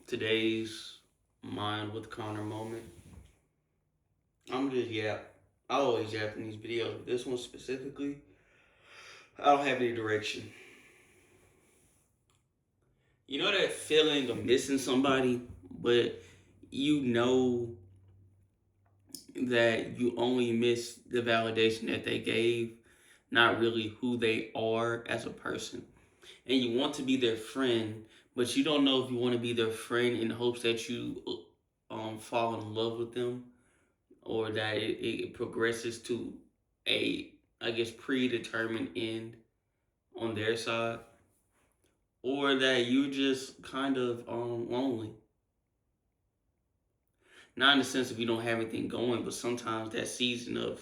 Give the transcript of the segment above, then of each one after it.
Today's Mind with Connor moment. I'm just yap. I always yap in these videos, but this one specifically, I don't have any direction. You know that feeling of missing somebody, but you know that you only miss the validation that they gave, not really who they are as a person. And you want to be their friend, but you don't know if you want to be their friend in hopes that you fall in love with them, or that it progresses to a, I guess, predetermined end on their side, or that you're just kind of lonely. Not in the sense of you don't have anything going, but sometimes that season of,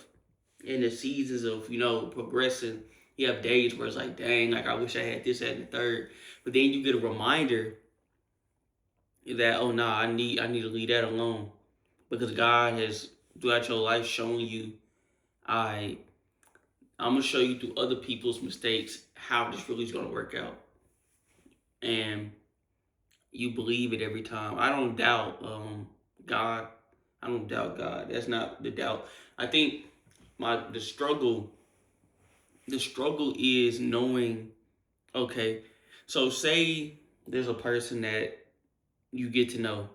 in the seasons of, progressing, you have days where it's like, dang, like I wish I had this, that, and the third. But then you get a reminder that, oh nah, I need to leave that alone. Because God has throughout your life shown you, I I'm gonna show you through other people's mistakes how this really is gonna work out. And you believe it every time. I don't doubt God. I don't doubt God. That's not the doubt. I think my the struggle is knowing, okay, so say there's a person that you get to know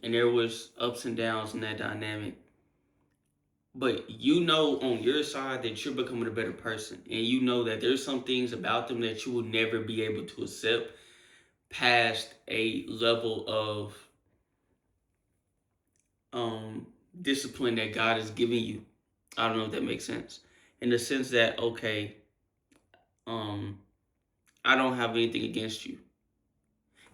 and there was ups and downs in that dynamic. But you know on your side that you're becoming a better person. And you know that there's some things about them that you will never be able to accept past a level of um discipline that God has given you. I don't know if that makes sense. In the sense that, okay, um, I don't have anything against you.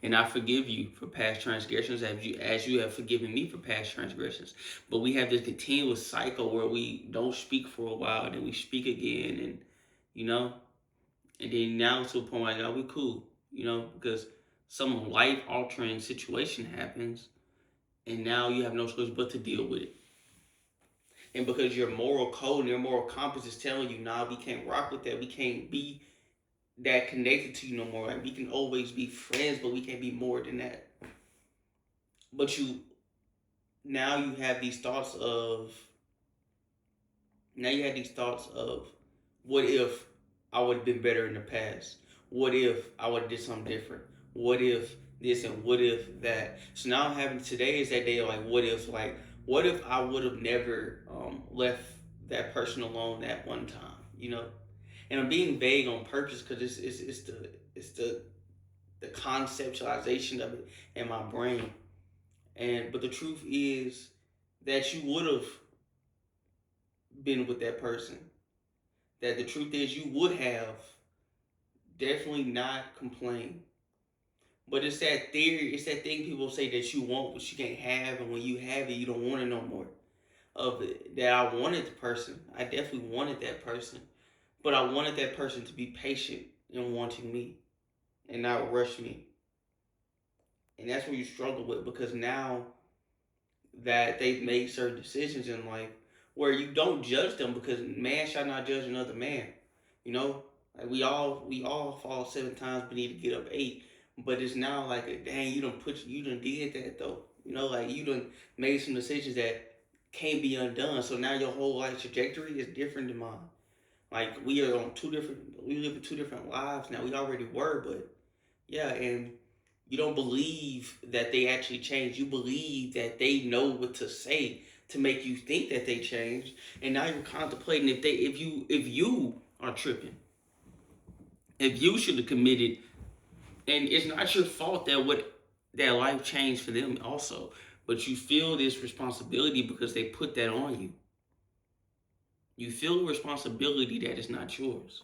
And I forgive you for past transgressions as you have forgiven me for past transgressions. But we have this continuous cycle where we don't speak for a while, then we speak again, and you know, and then now to a point like, oh, we cool, because some life altering situation happens, and now you have no choice but to deal with it. And because your moral code and your moral compass is telling you, nah, we can't rock with that. We can't be that connected to you no more. Like we can always be friends, but we can't be more than that. But you have these thoughts of what if I would have been better in the past? What if I would have did something different? What if this and what if that? So now I'm having today is that day of what if I would have never left that person alone that one time, And I'm being vague on purpose because it's the conceptualization of it in my brain. But the truth is that you would have been with that person. That the truth is you would have definitely not complained. But it's that theory, it's that thing people say that you want but you can't have, and when you have it, you don't want it no more. Of it, that I wanted the person, I definitely wanted that person, but I wanted that person to be patient in wanting me and not rush me. And that's what you struggle with because now that they've made certain decisions in life where you don't judge them because man shall not judge another man. You know, like we all fall 7 times, but need to get up 8. But it's now like, dang, you done did that though. Like you done made some decisions that can't be undone. So now your whole life trajectory is different than mine. Like we live in 2 different lives now. We already were, but yeah, and you don't believe that they actually changed. You believe that they know what to say to make you think that they changed. And now you're contemplating if you are tripping, if you should have committed, and it's not your fault that life changed for them also, but you feel this responsibility because they put that on you. You feel a responsibility that is not yours.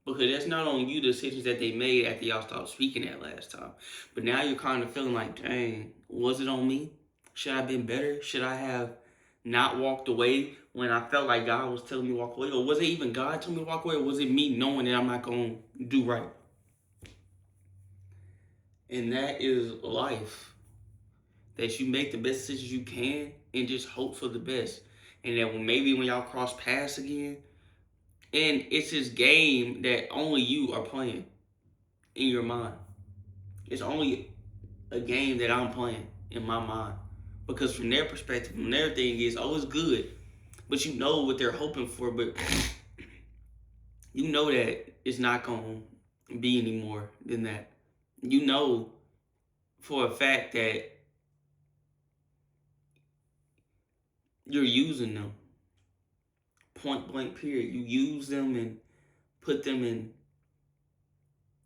Because that's not on you, the decisions that they made after y'all stopped speaking that last time. But now you're kind of feeling like, dang, was it on me? Should I have been better? Should I have not walked away when I felt like God was telling me to walk away? Or was it even God telling me to walk away? Or was it me knowing that I'm not going to do right? And that is life. That you make the best decisions you can and just hope for the best. And that maybe when y'all cross paths again, and it's this game that only you are playing in your mind. It's only a game that I'm playing in my mind. Because from their perspective, from their thing is, oh, it's good. But you know what they're hoping for, but you know that it's not going to be any more than that. You know for a fact that you're using them. Point blank period. You use them and put them in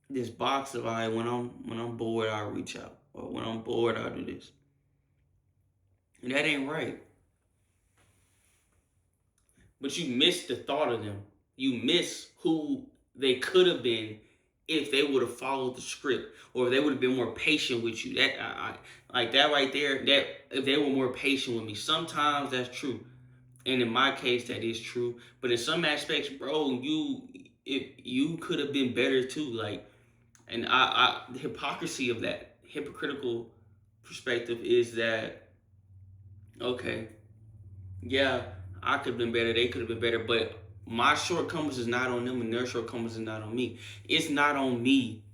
this box of, all right, when I'm bored, I'll reach out. Or when I'm bored, I'll do this. And that ain't right. But you miss the thought of them. You miss who they could have been if they would have followed the script, or if they would have been more patient with you. That like that right there. That if they were more patient with me, sometimes that's true, and in my case, that is true. But in some aspects, bro, you could have been better too. Like, and the hypocrisy of that hypocritical perspective is that, okay, yeah, I could have been better, they could have been better, but my shortcomings is not on them and their shortcomings is not on me. It's not on me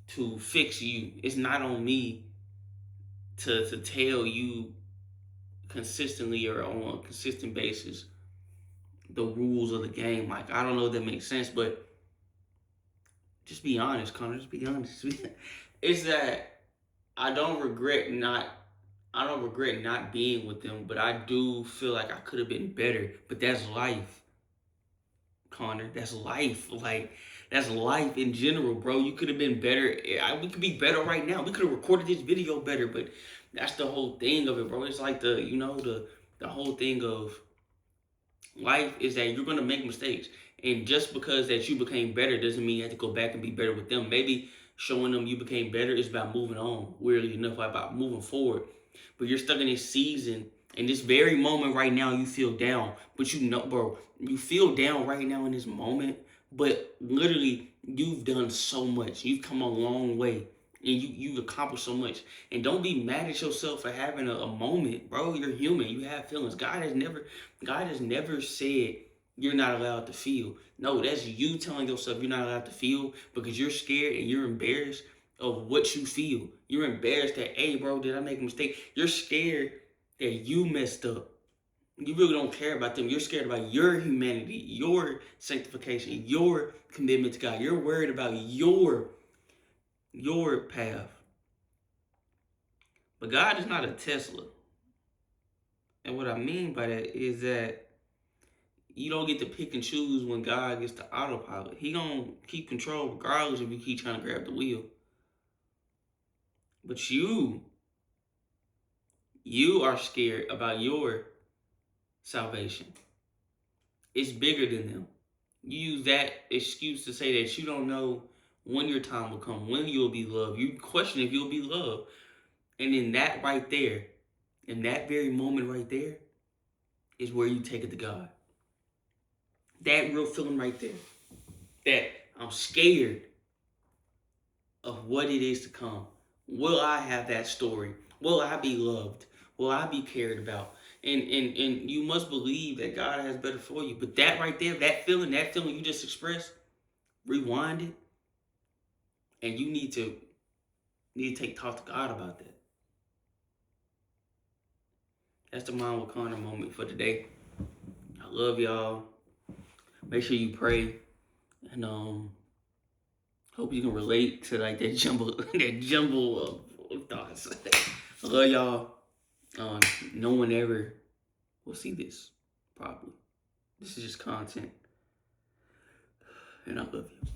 to fix you. It's not on me to tell you consistently or on a consistent basis the rules of the game. Like, I don't know if that makes sense, but just be honest, Connor. Just be honest. It's that I don't regret not being with them, but I do feel like I could have been better. But that's life, Connor. That's life. Like, that's life in general, bro. You could have been better. We could be better right now. We could have recorded this video better, but that's the whole thing of it, bro. It's like the whole thing of life is that you're gonna make mistakes, and just because that you became better doesn't mean you have to go back and be better with them. Maybe showing them you became better is about moving on. Weirdly enough, about moving forward. But you're stuck in this season, in this very moment right now. You feel down, but you know, bro, you feel down right now in this moment. But literally, you've done so much. You've come a long way. And you've accomplished so much. And don't be mad at yourself for having a moment, bro. You're human. You have feelings. God has never said you're not allowed to feel. No, that's you telling yourself you're not allowed to feel because you're scared and you're embarrassed of what you feel. You're embarrassed that, hey, bro, did I make a mistake? You're scared that you messed up. You really don't care about them. You're scared about your humanity, your sanctification, your commitment to God. You're worried about your path. But God is not a Tesla. And what I mean by that is that you don't get to pick and choose when God gets to autopilot. He gonna keep control regardless if you keep trying to grab the wheel. But you are scared about your salvation. It's bigger than them. You use that excuse to say that you don't know when your time will come, when you'll be loved. You question if you'll be loved. And in that right there, in that very moment right there, is where you take it to God. That real feeling right there. That I'm scared of what it is to come. Will I have that story? Will I be loved? Will I be cared about? And you must believe that God has better for you. But that right there, that feeling you just expressed, rewind it. And you need to talk to God about that. That's the Mind with Connor moment for today. I love y'all. Make sure you pray. And hope you can relate to like that jumble of thoughts. I love y'all. No one ever will see this, probably. This is just content. And I love you.